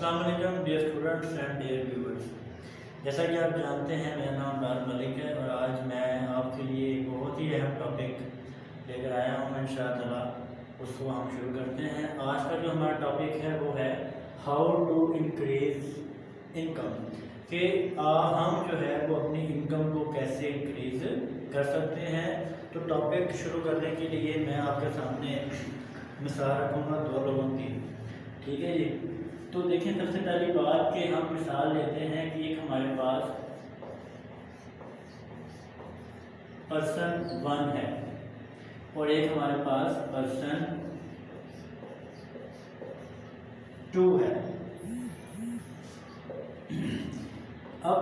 अस्सलाम वालेकुम dear students and dear viewers. जैसा कि आप जानते हैं मेरा नाम राज मलिक है और आज मैं आपके लिए एक बहुत ही अहम टॉपिक लेकर आया हूँ। इंशाअल्लाह उसको हम शुरू करते हैं। आज का जो हमारा टॉपिक है वो है हाउ टू इंक्रीज इनकम, कि हम जो है वो अपनी इनकम को कैसे इंक्रीज कर सकते हैं। तो टॉपिक शुरू करने के लिए मैं आपके सामने मिसाल रखूँगा दो लोगों की, ठीक है जी। तो देखें, सबसे पहली बात कि हम मिसाल लेते हैं कि एक हमारे पास पर्सन 1 है और एक हमारे पास पर्सन 2 है। अब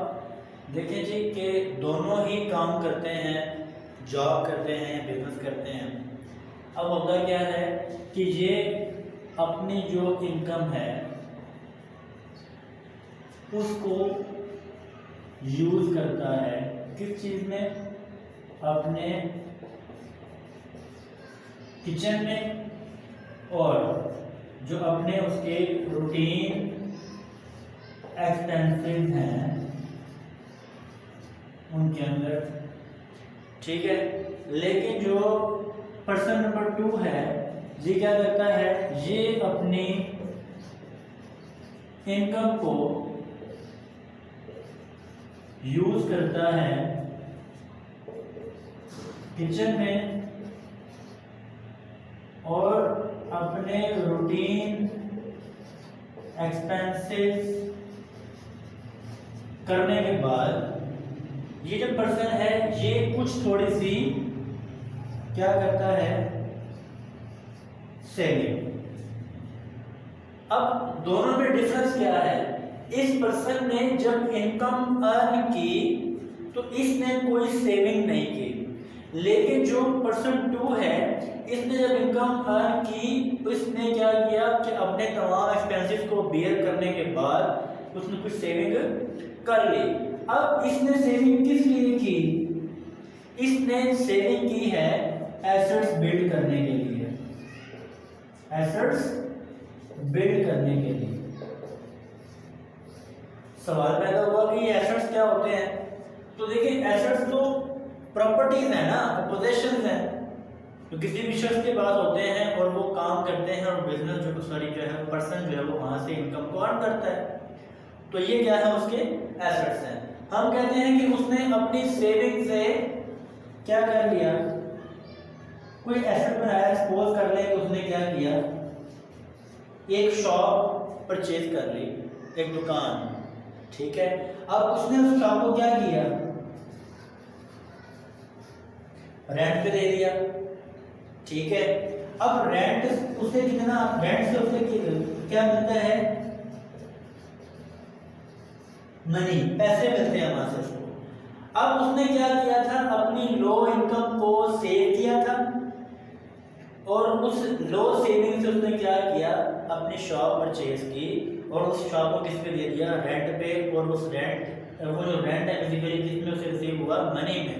देखें जी कि दोनों ही काम करते हैं, जॉब करते हैं, बिजनेस करते हैं। अब होता क्या है कि ये अपनी जो इनकम है उसको यूज़ करता है किस चीज़ में, अपने किचन में, और जो अपने उसके रूटीन एक्सपेंसेस हैं उनके अंदर, ठीक है। लेकिन जो पर्सन नंबर 2 है ये क्या करता है, ये अपनी इनकम को यूज करता है किचन में और अपने रूटीन एक्सपेंसेस करने के बाद ये जो पर्सन है ये कुछ थोड़ी सी क्या करता है, सेविंग। अब दोनों में डिफरेंस क्या है, इस पर्सन ने जब इनकम अर्न की तो इसने कोई सेविंग नहीं की। लेकिन जो पर्सन 2 है इसने जब इनकम अर्न की तो इसने क्या किया कि अपने तमाम एक्सपेंसेस को बेयर करने के बाद उसने कुछ सेविंग कर ली। अब इसने सेविंग किस लिए की, इसने सेविंग की है एसेट्स बिल्ड करने के लिए, एसेट्स बिल्ड करने के लिए। सवाल पैदा हुआ कि ये एसेट्स क्या होते हैं। तो देखिए, एसेट्स तो प्रॉपर्टीज है ना, पोजेशंस हैं तो किसी भी शख्स के पास होते हैं और वो काम करते हैं और बिजनेस जो है पर्सन जो है वो वहां से इनकम को अर्न करता है। तो ये क्या है, उसके एसेट्स हैं। हम कहते हैं कि उसने अपनी सेविंग से क्या कर लिया, कोई एसेट बनाया। सपोज कर ले कि उसने क्या किया, एक शॉप परचेज कर ली, एक दुकान, ठीक है। अब उसने उस शॉप को क्या किया, रेंट पे दे दिया, ठीक है। अब रेंट उसे कितना, रेंट से उसे क्या मिलता है, मनी, पैसे मिलते हैं वहां से उसको। अब उसने क्या किया था, अपनी लो इनकम को सेव किया था और उस लो सेविंग से उसने क्या किया, अपनी शॉप परचेज की और उस शॉप को किस पे दे दिया, रेंट पे। और उस रेंट, वो जो रेंट है बेसिकली किसमें उसे रिसीव हुआ, मनी में।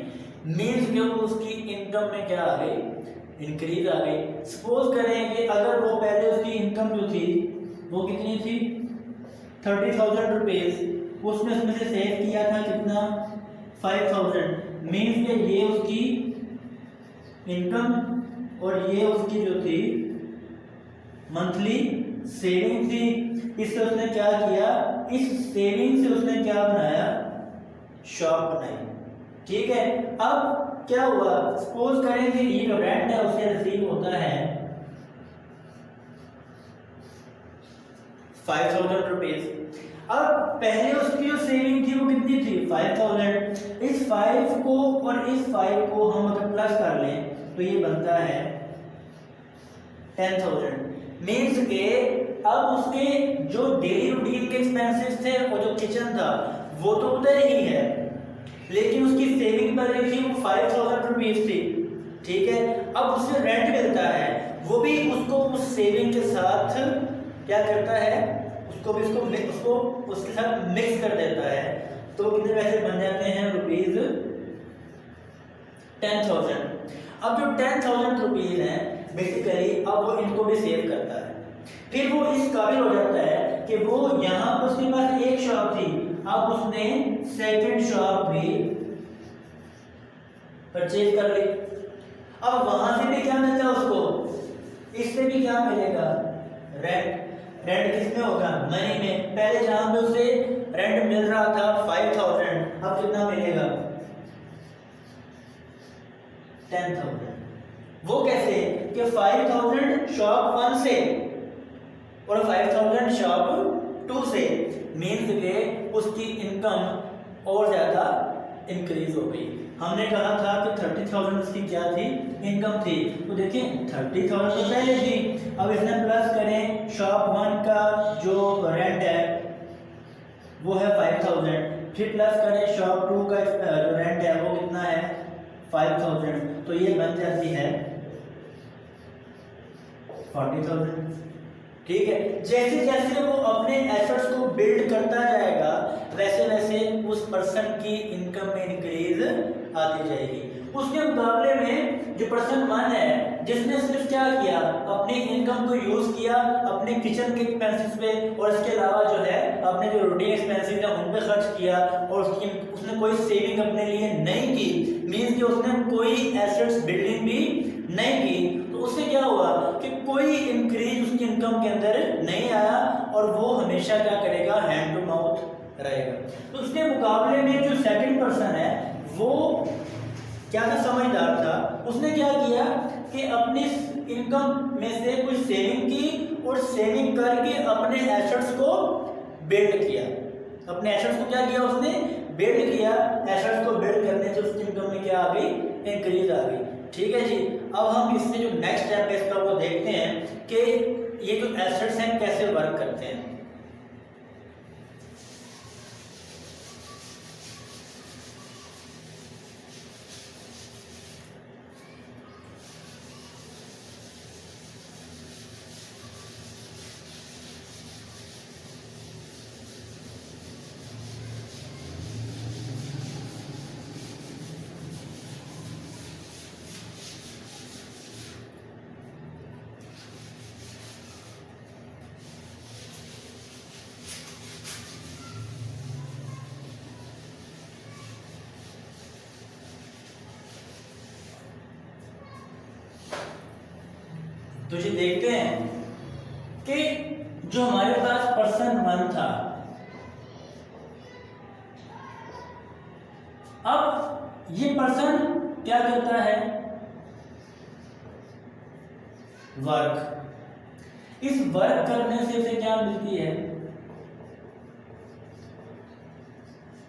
मीन्स कि उसकी इनकम में क्या आ गई, इंक्रीज आ गई। सपोज करें कि अगर वो पहले उसकी इनकम जो थी वो कितनी थी, 30,000 रुपीज़, उसने उसमें से सेव किया था कितना, 5,000। मीन्स कि ये उसकी इनकम और ये उसकी जो थी मंथली सेविंग थी। इससे उसने क्या किया, इस सेविंग से उसने क्या बनाया, शॉप बनाई, ठीक है। अब क्या हुआ, सपोज करें कि ये जो रेंट है उसे रिसीव होता है 5,000 रुपीज। अब पहले उसकी जो सेविंग थी वो कितनी थी, 5,000। इस 5 को और इस 5 को हम अगर प्लस कर लें तो ये बनता है 10,000। मीन्स के अब उसके जो डेली रूटीन के एक्सपेंसेस थे और जो किचन था वो तो उधर ही है, लेकिन उसकी सेविंग पर थी वो 5,000 रुपीज थी, ठीक है। अब उसे रेंट मिलता है, वो भी उसको उस सेविंग के साथ क्या करता है, उसको भी उसको उसके साथ मिक्स कर देता है। तो कितने पैसे बन जाते हैं, रुपीज 10,000। अब जो 10,000 रुपीज है बेसिकली अब वो इनको भी सेव करता है। फिर वो इस काबिल हो जाता है कि वो यहाँ पर उसके पास एक शॉप थी, अब उसने सेकंड शॉप भी परचेज कर ली। अब वहां से भी क्या मिलता है उसको, इससे भी क्या मिलेगा, रेंट। रेंट किसमें होगा, मनी में। पहले जहां पे उसे रेंट मिल रहा था 5000, अब कितना मिलेगा, 10,000। वो कैसे कि 5000 शॉप 1 से और 5000 शॉप 2 से, मीन्स के उसकी इनकम और ज्यादा इंक्रीज हो गई। हमने कहा था कि 30,000 उसकी क्या थी, इनकम थी। तो देखिए 30,000 तो पहले थी, अब इसमें प्लस करें शॉप 1 का जो रेंट है वो है 5000, फिर प्लस करें शॉप 2 का जो रेंट है वो कितना है 5000, तो ये बन जाती है 40,000। ठीक है, जैसे जैसे वो अपने एसेट्स को बिल्ड करता जाएगा वैसे वैसे उस पर्सन की इनकम में इंक्रीज आती जाएगी। उसके मुकाबले में जो पर्सन 1 है जिसने सिर्फ क्या किया, अपनी इनकम को यूज किया अपने किचन के एक्सपेंसेस पे, और इसके अलावा जो है अपने जो रूटीन एक्सपेंसेस है उन पे खर्च किया, और उसने कोई सेविंग अपने लिए नहीं की, मीन्स कि उसने कोई एसेट्स बिल्डिंग भी नहीं की, तो उससे क्या हुआ कि कोई इंक्रीज उसकी इनकम के अंदर नहीं आया, और वो हमेशा क्या करेगा, हैंड टू माउथ रहेगा। तो उसके मुकाबले में जो सेकंड पर्सन है वो क्या था, समझदार था, उसने क्या किया कि अपनी इनकम में से कुछ सेविंग की, और सेविंग करके अपने एसेट्स को बिल्ड किया। अपने एसेट्स को क्या किया, उसने बिल्ड किया। एसेट्स को बिल्ड करने से उसकी इनकम में क्या आ गई, इंक्रीज आ गई। ठीक है जी, अब हम इससे जो नेक्स्ट स्टेप है इसका वो देखते हैं कि ये जो एसेट्स हैं कैसे वर्क करते हैं। तो जी देखते हैं कि जो हमारे पास पर्सन 1 था, अब ये पर्सन क्या करता है, वर्क। इस वर्क करने से इसे क्या मिलती है,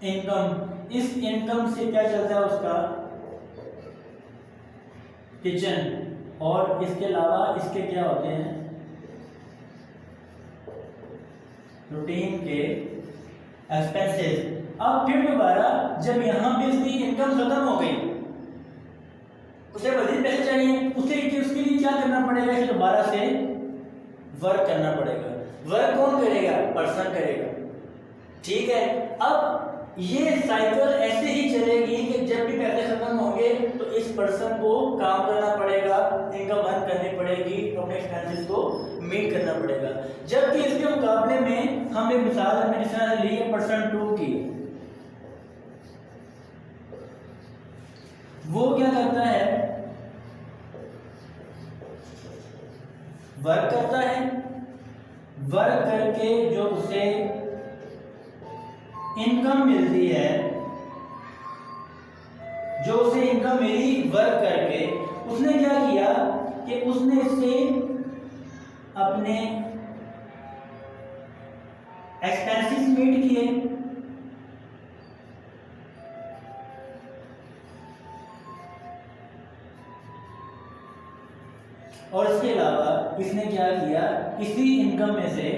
इनकम। इस इनकम से क्या चलता है उसका किचन, और इसके अलावा इसके क्या होते हैं रूटीन के एक्सपेंसेस। अब फिर दोबारा जब यहां पे इसकी इनकम खत्म हो गई, उसे मजीद पैसे चाहिए, उसके लिए क्या करना पड़ेगा, इसे दोबारा से वर्क करना पड़ेगा। वर्क कौन करेगा, पर्सन करेगा। ठीक है, अब ये साइकिल ऐसे ही चलेगी कि जब भी पैसे खत्म होंगे तो इस पर्सन को काम करना पड़ेगा, इनकम अर्न करनी पड़ेगी, अपने एक्सपेंसेस को मीट करना पड़ेगा। जबकि इसके मुकाबले में हम एक मिसाल हमने जिस तरह से ली है पर्सन 2 की, वो क्या करता है, वर्क करता है, वर्क करके जो उसे इनकम मिलती है, जो उसे इनकम मिली वर्क करके, उसने क्या किया कि उसने इससे अपने एक्सपेंसेस मीट किए, और इसके अलावा इसने क्या किया, इसी इनकम में से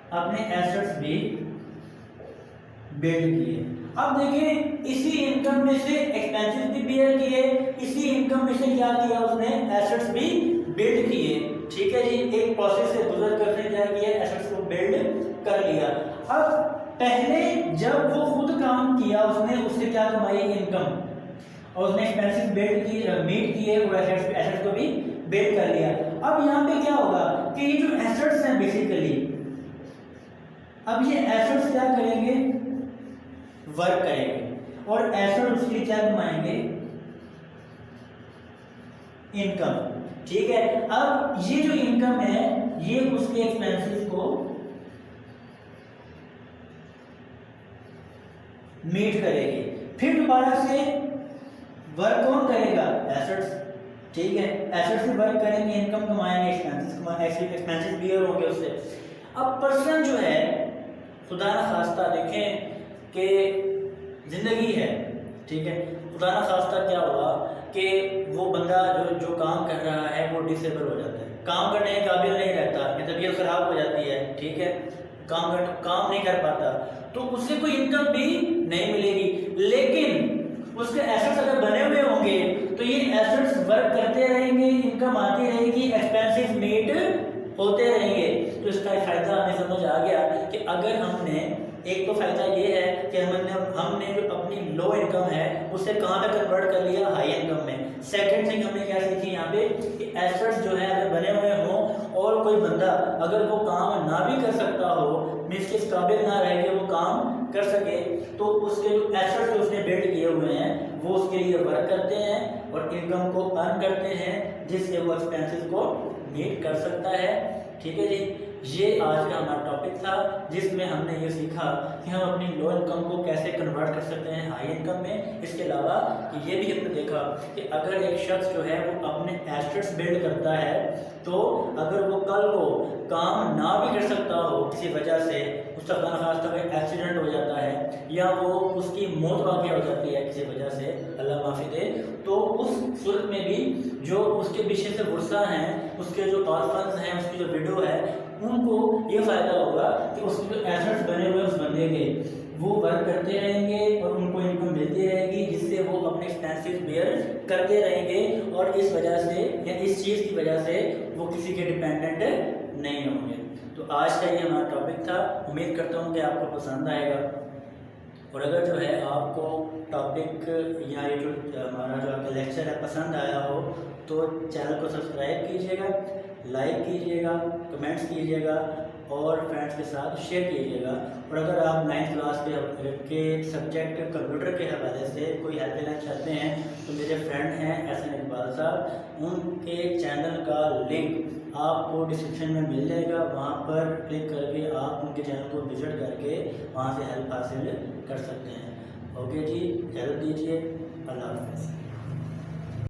अपने एसेट्स भी बिल्ड किए। अब देखिए इसी इनकम में से एक्सपेंसेस भी बियर किए, इसी इनकम में से क्या किया उसने, एसेट्स भी बिल्ड किए। ठीक है जी, एक प्रोसेस से गुजर कर क्या किया, एसेट्स को बिल्ड कर लिया। अब पहले जब वो खुद काम किया उसने, उससे क्या कमाई, इनकम, और उसने एक्सपेंसेस बिल्ड किए, मीट किए, और एसेट्स को भी बिल्ड कर लिया। अब यहाँ पे क्या होगा कि ये जो एसेट्स हैं बेसिकली, अब ये एसेट्स क्या करेंगे, वर्क करेंगे, और एसेट उसके लिए क्या कमाएंगे, इनकम। ठीक है, अब ये जो इनकम है ये उसके एक्सपेंसेस को मीट करेगी। फिर दोबारा से वर्क कौन करेगा, एसेट्स। ठीक है, एसेट्स से वर्क करेंगे, इनकम कमाएंगे, एक्सपेंसेस क्लियर होंगे उससे। अब पर्सन जो है, खुदा न खास्ता देखें कि जिंदगी है, ठीक है, खुदा न खास्ता क्या हुआ कि वो बंदा जो काम कर रहा है वो डिसेबल हो जाता है, काम करने के काबिल नहीं रहता, या तबीयत खराब हो जाती है, ठीक है, काम नहीं कर पाता, तो उससे कोई इनकम भी नहीं मिलेगी। लेकिन उसके एसेट्स अगर बने हुए होंगे तो ये एसेट्स वर्क करते रहेंगे, इनकम आती रहेगी, एक्सपेंसेस मीट होते रहेंगे। तो इसका एक फायदा हमें समझ आ गया कि अगर हमने, एक तो फायदा ये है कि हमने जो अपनी लो इनकम है उसे कहाँ पे कन्वर्ट कर लिया, हाई इनकम में। सेकंड थिंग हमने क्या सीखी यहाँ पे कि एसेट्स जो है अगर बने हुए हों और कोई बंदा अगर वो काम ना भी कर सकता हो, मीन्स के इस काबिल ना रह के वो काम कर सके, तो उसके जो एसेट्स जो उसने बिल्ड किए हुए हैं वो उसके लिए वर्क करते हैं और इनकम को अर्न करते हैं, जिससे वो एक्सपेंसेस को मीट कर सकता है। ठीक है जी, ये आज का हमारा टॉपिक था जिसमें हमने ये सीखा कि हम अपनी लो इनकम को कैसे कन्वर्ट कर सकते हैं हाई इनकम में। इसके अलावा ये भी हमने देखा कि अगर एक शख्स जो है वो अपने एसेट्स बिल्ड करता है, तो अगर वो कल को काम ना भी कर सकता हो किसी वजह से, उसका खासतौर पर एक्सीडेंट हो जाता है या वो उसकी मौत वाक़ हो जाती है किसी वजह से, अल्लाह माफ़ी दे, तो उस सूरत में भी जो उसके पीछे से वर्सा हैं, उसके जो ऑर्फन्स हैं, उसकी जो विडो है, उनको ये फ़ायदा होगा कि उसके जो एसेट्स बने हुए उस बंदे के वो वर्क करते रहेंगे और उनको इनकम मिलती रहेगी, जिससे वो अपने एक्सपेंसेस बेयर करते रहेंगे और इस वजह से या इस चीज़ की वजह से वो किसी के डिपेंडेंट नहीं होंगे। तो आज का ये हमारा टॉपिक था, उम्मीद करता हूँ कि आपको पसंद आएगा। और अगर जो है आपको टॉपिक या ये जो हमारा जो आपका लेक्चर है पसंद आया हो तो चैनल को सब्सक्राइब कीजिएगा, लाइक कीजिएगा, कमेंट्स कीजिएगा और फ्रेंड्स के साथ शेयर कीजिएगा। और अगर आप 9th क्लास के सब्जेक्ट कंप्यूटर के हवाले से कोई हेल्प लेना चाहते हैं तो मेरे फ्रेंड हैं एहसन इकबाल साहब, उनके चैनल का लिंक आपको डिस्क्रिप्शन में मिल जाएगा, वहाँ पर क्लिक करके आप उनके चैनल को विजिट करके वहाँ से हेल्प हासिल कर सकते हैं। ओके जी, हेल्प दीजिए, अल्लाह हाफ़िज़।